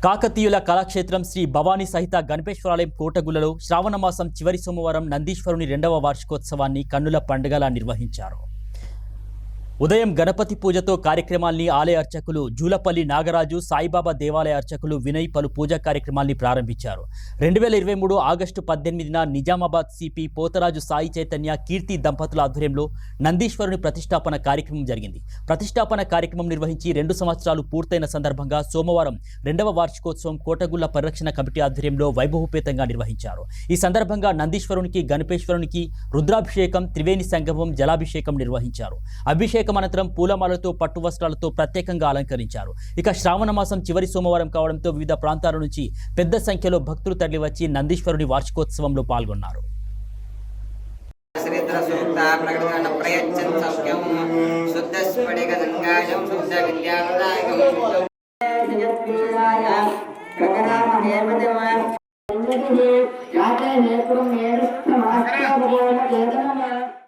కాకతీయుల కళాక్షేత్రం శ్రీ భవానీ సహిత గణపేశ్వరాలయం కోటగులలో శ్రావణమాసం చివరి సోమవారం నందీశ్వరుని 2వ వార్షికోత్సవాన్ని కన్నుల పండుగలా నిర్వహించారు. ఉదయం గణపతి పూజతో కార్యక్రమాల్ని ఆలయ అర్చకులు జూలపల్లి నాగరాజు, సాయిబాబా దేవాలయ అర్చకులు వినయ్ పలు పూజా కార్యక్రమాల్ని ప్రారంభించారు. 2023 ఆగస్టు 18న నిజామాబాద్ సిపి పోతరాజు సాయి చైతన్య కీర్తి దంపతుల ఆధ్వర్యంలో నందీశ్వరుని ప్రతిష్టాపన కార్యక్రమం జరిగింది. ప్రతిష్టాపన కార్యక్రమం నిర్వహించి 2 సంవత్సరాలు పూర్తయిన సందర్భంగా సోమవారం 2వ వార్షికోత్సవం కోటగుళ్ల పరిరక్షణ కమిటీ ఆధ్వర్యంలో వైభవోపేతంగా నిర్వహించారు. ఈ సందర్భంగా నందీశ్వరునికి, గణపేశ్వరునికి రుద్రాభిషేకం, త్రివేణి సంగమం, జలాభిషేకం నిర్వహించారు. అభిషేకం అనంతరం పూలమాలతో, పట్టు వస్త్రాలతో ప్రత్యేకంగా అలంకరించారు. ఇక శ్రావణ మాసం చివరి సోమవారం కావడంతో వివిధ ప్రాంతాల నుంచి పెద్ద సంఖ్యలో భక్తులు తరలివచ్చి నందీశ్వరుని వార్షికోత్సవంలో పాల్గొన్నారు. యాతే నేత్రం